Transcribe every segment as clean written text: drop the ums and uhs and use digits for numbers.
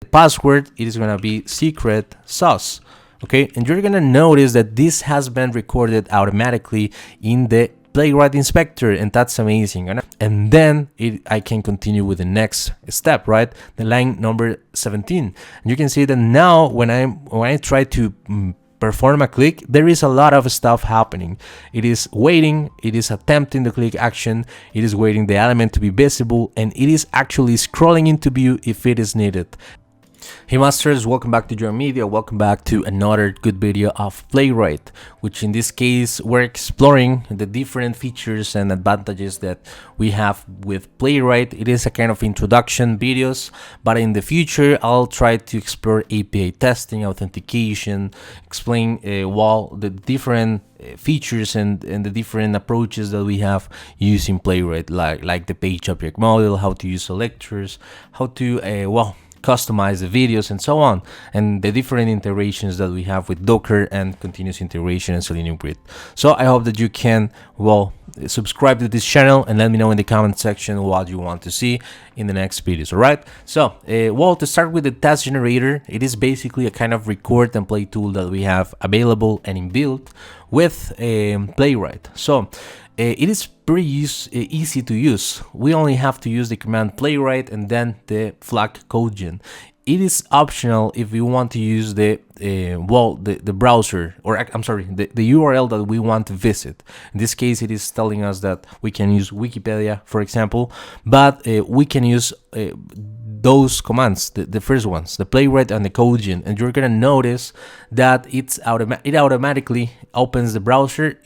The password, it is gonna be secret sauce. Okay, and you're gonna notice that this has been recorded automatically in the Playwright Inspector, and that's amazing. And then I can continue with the next step, right? The line number 17. And you can see that now when I try to perform a click, there is a lot of stuff happening. It is waiting, it is attempting the click action, it is waiting the element to be visible, and it is actually scrolling into view if it is needed. Hey masters, welcome back to JoanMedia. Welcome back to another good video of Playwright, which in this case we're exploring the different features and advantages that we have with Playwright. It is a kind of introduction videos, but in the future I'll try to explore API testing, authentication, explain the different features and the different approaches that we have using Playwright, like the page object model, how to use selectors, how to customize the videos and so on, and the different integrations that we have with Docker and continuous integration and Selenium Grid. So I hope that you can subscribe to this channel and let me know in the comment section what you want to see in the next videos. All right, so to start with the test generator, it is basically a kind of record and play tool that we have available and inbuilt with Playwright. So it is pretty easy to use. We only have to use the command playwright and then the flag codegen. It is optional if you want to use the browser, or I'm sorry, the URL that we want to visit. In this case, it is telling us that we can use Wikipedia, for example, but we can use those commands, the first ones, the playwright and the codegen, and you're gonna notice that it automatically opens the browser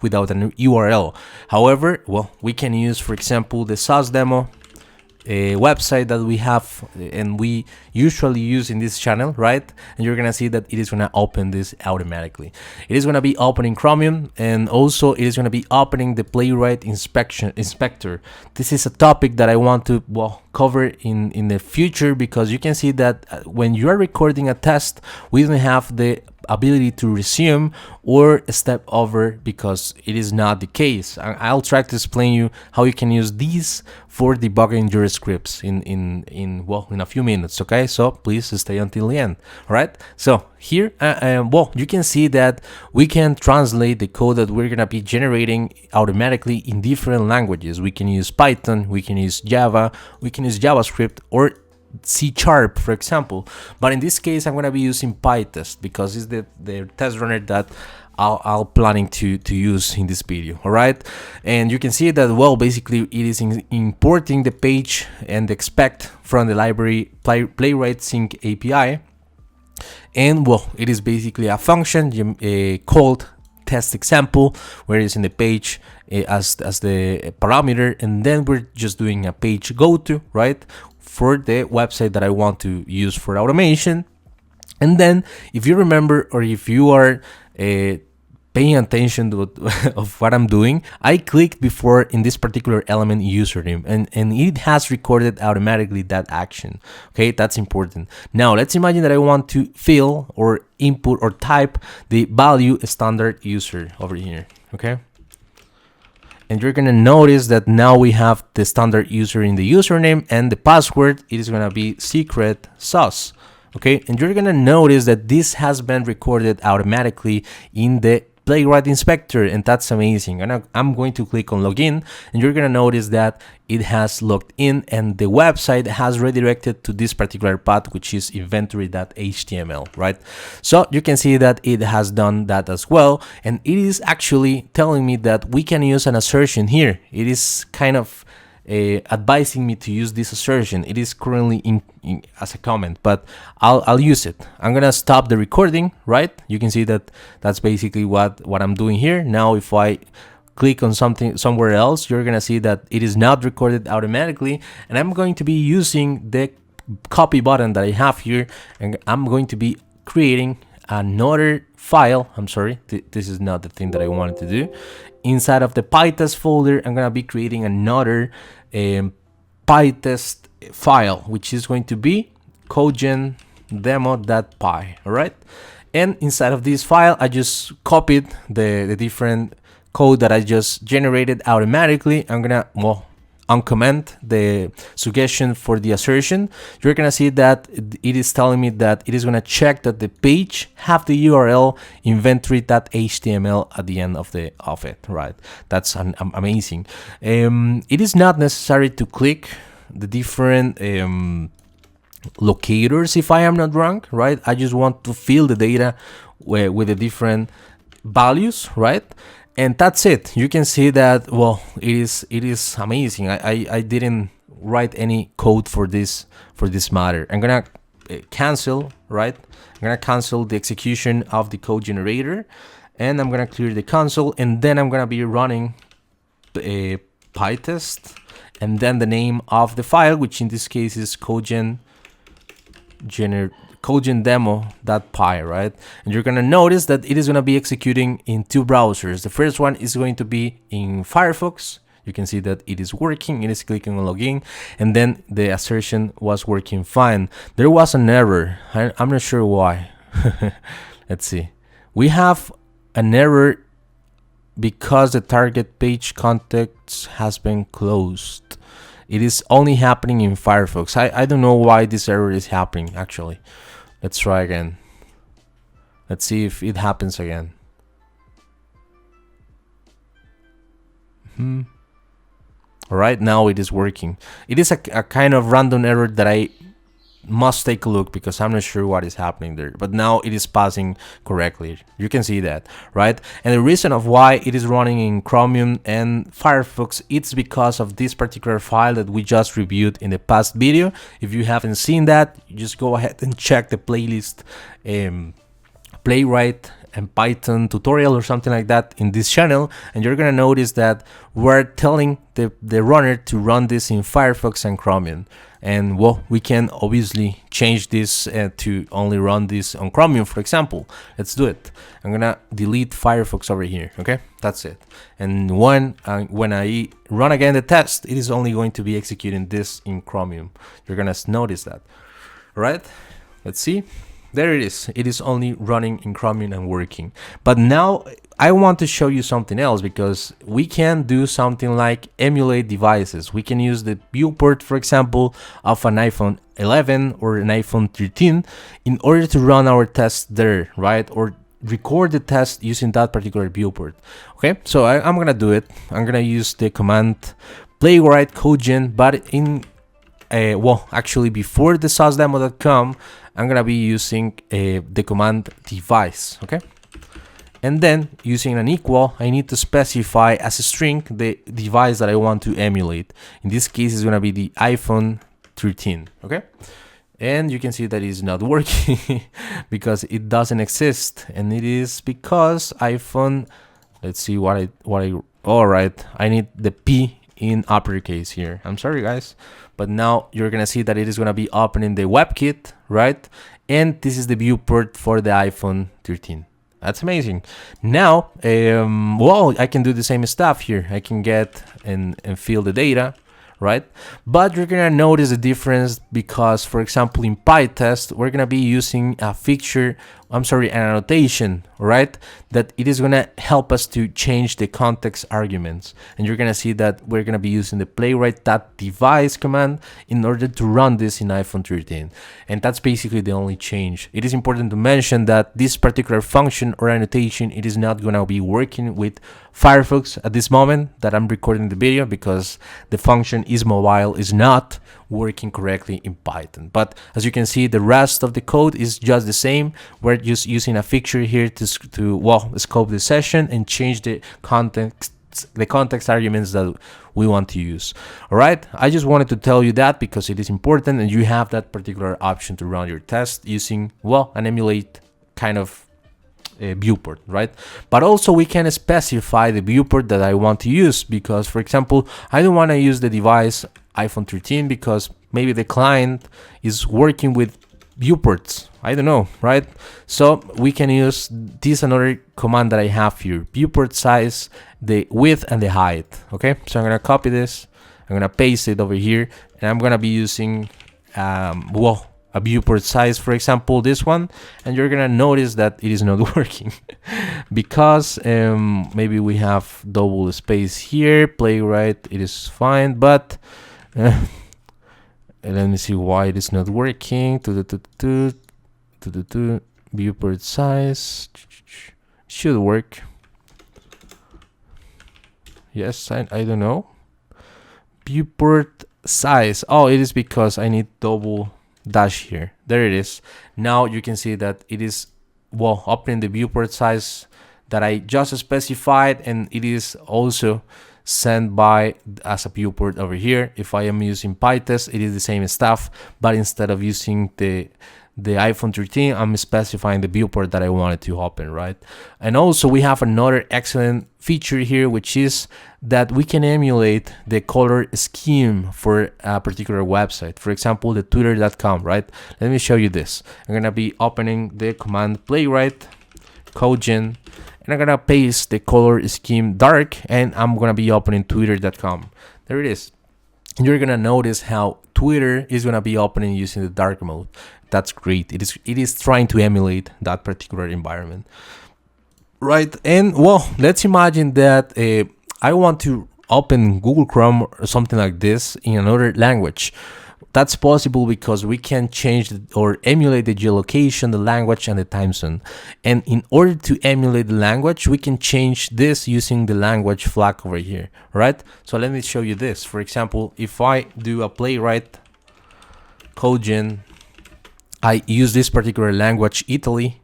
without an URL. However, we can use, for example, the sauce demo website that we have and we usually use in this channel, right? And you're gonna see that it is gonna open this automatically. It is gonna be opening Chromium, and also it is gonna be opening the Playwright Inspector. This is a topic that I want to cover in the future, because you can see that when you are recording a test, we don't have the ability to resume or step over, because it is not the case. I'll try to explain you how you can use these for debugging your scripts in a few minutes. Okay, so please stay until the end. All right, so here you can see that we can translate the code that we're gonna be generating automatically in different languages. We can use Python, we can use Java, we can use JavaScript, or C#, for example, but in this case I'm gonna be using PyTest because it's the test runner that I'll planning to use in this video. All right, and you can see that basically it is importing the page and expect from the library Playwright Sync API, and it is basically a function called test example, where it's in the page as the parameter, and then we're just doing a page go to, right, for the website that I want to use for automation. And then if you remember, or if you are paying attention to of what I'm doing, I clicked before in this particular element username, and it has recorded automatically that action. Okay, that's important. Now let's imagine that I want to fill or input or type the value standard user over here. Okay, and you're gonna notice that now we have the standard user in the username, and the password, it is gonna be secret sauce. Okay, and you're gonna notice that this has been recorded automatically in the Playwright Inspector, and that's amazing. And I'm going to click on login, and you're gonna notice that it has logged in, and the website has redirected to this particular path, which is inventory.html, right? So you can see that it has done that as well, and it is actually telling me that we can use an assertion here. It is kind of advising me to use this assertion. It is currently in as a comment, but I'll use it. I'm gonna stop the recording, right? You can see that that's basically what I'm doing here. Now if I click on something somewhere else, you're gonna see that it is not recorded automatically, and I'm going to be using the copy button that I have here, and I'm going to be creating another file. I'm sorry, this is not the thing that I wanted to do. Inside of the PyTest folder, I'm gonna be creating another PyTest file, which is going to be codegen demo.py. All right, and inside of this file, I just copied the different code that I just generated automatically. I'm gonna uncomment the suggestion for the assertion, you're gonna see that it is telling me that it is gonna check that the page have the URL inventory.html at the end of it, right? That's amazing. It is not necessary to click the different locators, if I am not wrong, right? I just want to fill the data with the different values, right? And that's it. You can see that, well, it is amazing. I didn't write any code for this matter. I'm gonna cancel, right? I'm gonna cancel the execution of the code generator, and I'm gonna clear the console, and then I'm gonna be running a PyTest, and then the name of the file, which in this case is codegen demo.py, right? And you're gonna notice that it is gonna be executing in two browsers. The first one is going to be in Firefox. You can see that it is working. It is clicking on login, and then the assertion was working fine. There was an error. I'm not sure why. Let's see. We have an error because the target page context has been closed. It is only happening in Firefox. I don't know why this error is happening, actually. Let's try again. Let's see if it happens again. All right, now it is working. It is a kind of random error that I must take a look because I'm not sure what is happening there, but now it is passing correctly. You can see that, right? And the reason of why it is running in Chromium and Firefox, it's because of this particular file that we just reviewed in the past video. If you haven't seen that, you just go ahead and check the playlist, Playwright and Python tutorial or something like that in this channel, and you're gonna notice that we're telling the runner to run this in Firefox and Chromium. And well, we can obviously change this to only run this on Chromium, for example. Let's do it. I'm gonna delete Firefox over here. Okay, that's it. And when I run again the test, it is only going to be executing this in Chromium. You're gonna notice that. All right, let's see. There it is. It is only running in Chromium and working. But now I want to show you something else, because we can do something like emulate devices. We can use the viewport, for example, of an iPhone 11 or an iPhone 13 in order to run our test there, right? Or record the test using that particular viewport. Okay, so I'm gonna do it. I'm gonna use the command playwright codegen, but in well, actually before the saucedemo.com, I'm gonna be using the command device. Okay, and then using an equal, I need to specify as a string the device that I want to emulate. In this case, it's gonna be the iPhone 13. Okay, and you can see that it's not working because it doesn't exist, and it is because iPhone. Let's see what I. All right, I need the P in uppercase here. I'm sorry, guys. But now you're gonna see that it is gonna be opening the WebKit, right? And this is the viewport for the iPhone 13. That's amazing. Now, well, I can do the same stuff here. I can get and fill the data, right? But you're gonna notice a difference because, for example, in PyTest, we're gonna be using a feature, an annotation, right? That it is gonna help us to change the context arguments. And you're gonna see that we're gonna be using the playwright.device command in order to run this in iPhone 13. And that's basically the only change. It is important to mention that this particular function or annotation, it is not gonna be working with Firefox at this moment that I'm recording the video, because the function is mobile, is not working correctly in Python. But as you can see, the rest of the code is just the same. We're just using a feature here to well, scope the session and change the context arguments that we want to use. All right, I just wanted to tell you that because it is important, and you have that particular option to run your test using, well, an emulate kind of viewport, right? But also we can specify the viewport that I want to use, because, for example, I don't want to use the device iPhone 13 because maybe the client is working with viewports. I don't know, right? So we can use this another command that I have here: viewport size, the width and the height. Okay, so I'm gonna copy this, I'm gonna paste it over here, and I'm gonna be using well, a viewport size, for example, this one, and you're gonna notice that it is not working because maybe we have double space here. Playwright, it is fine, but let me see why it is not working. Viewport size should work. Yes, I don't know. Viewport size. Oh, it is because I need double dash here. There it is. Now you can see that it is, well, opening the viewport size that I just specified, and it is also sent by as a viewport over here. If I am using PyTest, it is the same stuff, but instead of using the iPhone 13, I'm specifying the viewport that I wanted to open, right? And also we have another excellent feature here, which is that we can emulate the color scheme for a particular website. For example, the twitter.com, right? Let me show you this. I'm gonna be opening the command playwright codegen, and I'm gonna paste the color scheme dark, and I'm gonna be opening twitter.com. There it is. And you're gonna notice how Twitter is gonna be opening using the dark mode. That's great. It is trying to emulate that particular environment, right? And well, let's imagine that I want to open Google Chrome or something like this in another language. That's possible because we can change or emulate the geolocation, the language, and the time zone. And in order to emulate the language, we can change this using the language flag over here, right? So let me show you this. For example, if I do a playwright codegen, I use this particular language, Italy,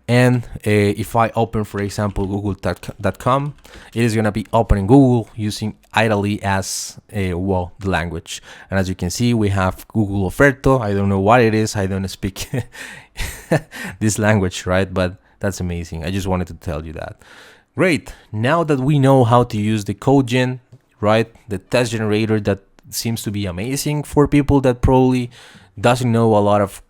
and if I open, for example, google.com, it is going to be opening Google using Italy as well, the language. And as you can see, we have Google Offerto. I don't know what it is. I don't speak this language, right? But that's amazing. I just wanted to tell you that. Great. Now that we know how to use the codegen, right, the test generator, that seems to be amazing for people that probably doesn't know a lot of,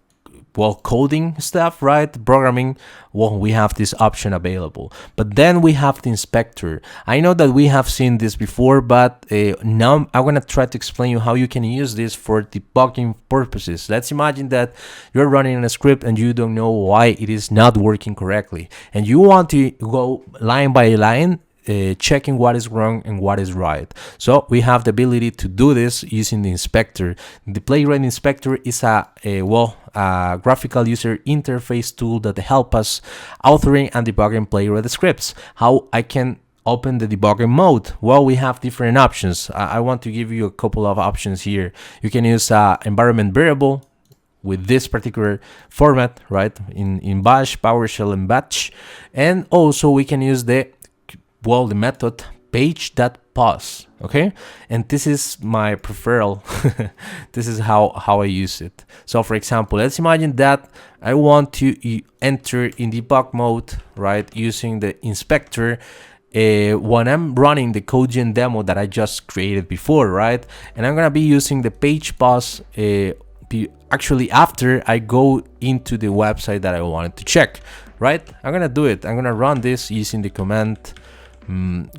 well, coding stuff, right? Programming. Well, we have this option available. But then we have the inspector. I know that we have seen this before, but now I'm gonna try to explain you how you can use this for debugging purposes. Let's imagine that you're running a script and you don't know why it is not working correctly, and you want to go line by line, checking what is wrong and what is right. So we have the ability to do this using the inspector. The Playwright Inspector is a graphical user interface tool that help us authoring and debugging Playwright scripts. How I can open the debugging mode? Well, we have different options. I want to give you a couple of options here. You can use environment variable with this particular format, right? In Bash, PowerShell, and Batch. And also we can use the method page.pause, okay? And this is my preferred. This is how I use it. So for example, let's imagine that I want to enter in debug mode, right, using the inspector when I'm running the codegen demo that I just created before, right? And I'm gonna be using the page pause actually after I go into the website that I wanted to check, right? I'm gonna do it. I'm gonna run this using the command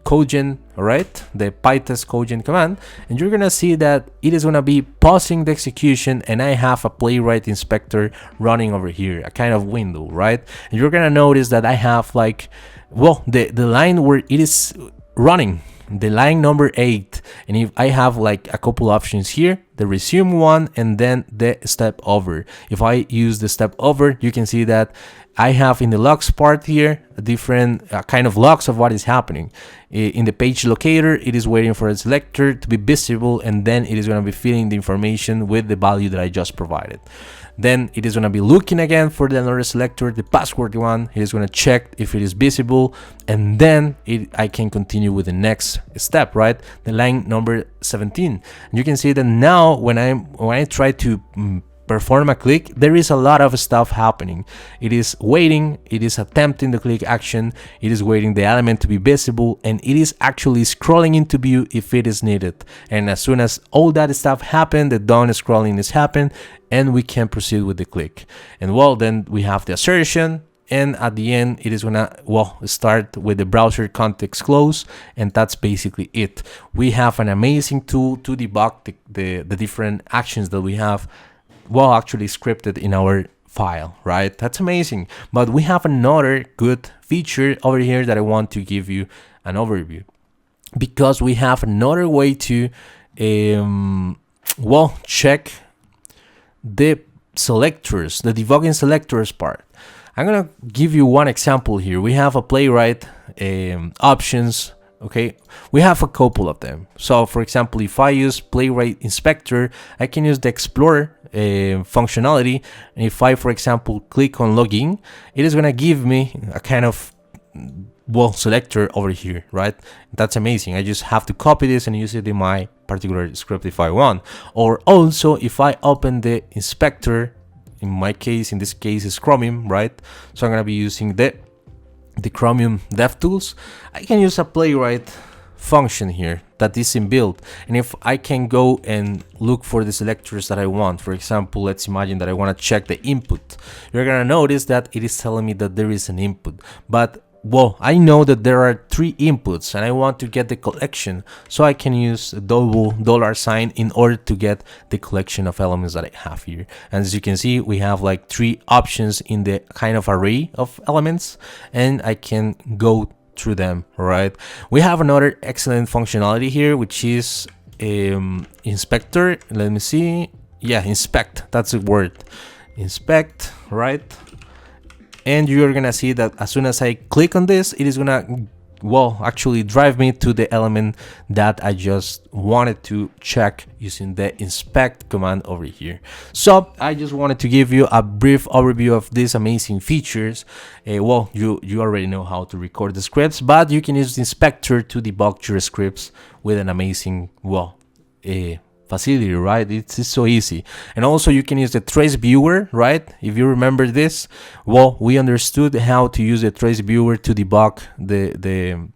codegen, all right, the PyTest codegen command, and you're gonna see that it is gonna be pausing the execution, and I have a Playwright Inspector running over here, a kind of window, right? And you're gonna notice that I have like, well, the line where it is running, the line number 8, and if I have like a couple options here, the resume one and then the step over. If I use the step over, you can see that I have in the logs part here a different kind of logs of what is happening. In the page locator, it is waiting for a selector to be visible, and then it is going to be filling the information with the value that I just provided. Then it is going to be looking again for the another selector, the password one. It is going to check if it is visible, and then I can continue with the next step, right? The line number 17. And you can see that now when I try to perform a click, there is a lot of stuff happening. It is waiting, it is attempting the click action, it is waiting the element to be visible, and it is actually scrolling into view if it is needed. And as soon as all that stuff happened, the down scrolling is happened, and we can proceed with the click. And well, then we have the assertion, and at the end it is gonna, well, start with the browser context close, and that's basically it. We have an amazing tool to debug the different actions that we have well, actually scripted in our file, right? That's amazing. But we have another good feature over here that I want to give you an overview, because we have another way to well, check the selectors, the debugging selectors part. I'm gonna give you one example here. We have a Playwright options. Okay, we have a couple of them. So for example, if I use Playwright Inspector, I can use the Explore functionality, and if I, for example, click on login, it is gonna give me a kind of, well, selector over here, right? That's amazing. I just have to copy this and use it in my particular script if I want. Or also, if I open the inspector, in my case, in this case is Chromium, right? So I'm gonna be using the Chromium DevTools. I can use a Playwright function here that is inbuilt, and if I can go and look for the selectors that I want, for example, let's imagine that I want to check the input, you're gonna notice that it is telling me that there is an input, but well, I know that there are 3 inputs and I want to get the collection, so I can use a double $sign in order to get the collection of elements that I have here. And as you can see, we have like 3 options in the kind of array of elements, and I can go through them, right? We have another excellent functionality here, which is inspector. Let me see. Yeah, inspect, that's the word. Inspect, right? And you're gonna see that as soon as I click on this, it is gonna, well, actually drive me to the element that I just wanted to check using the inspect command over here. So I just wanted to give you a brief overview of these amazing features. Well, you already know how to record the scripts, but you can use the inspector to debug your scripts with an amazing, well, facility, right? It's so easy. And also you can use the trace viewer, right? If you remember this, well, we understood how to use the trace viewer to debug the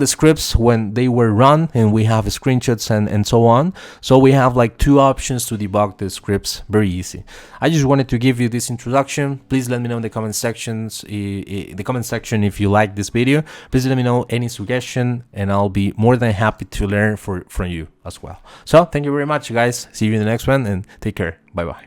scripts when they were run, and we have screenshots and so on. So we have like 2 options to debug the scripts, very easy. I just wanted to give you this introduction. Please let me know in the comment sections, if you like this video. Please let me know any suggestion, and I'll be more than happy to learn from you as well. So thank you very much, guys. See you in the next one, and take care. Bye bye.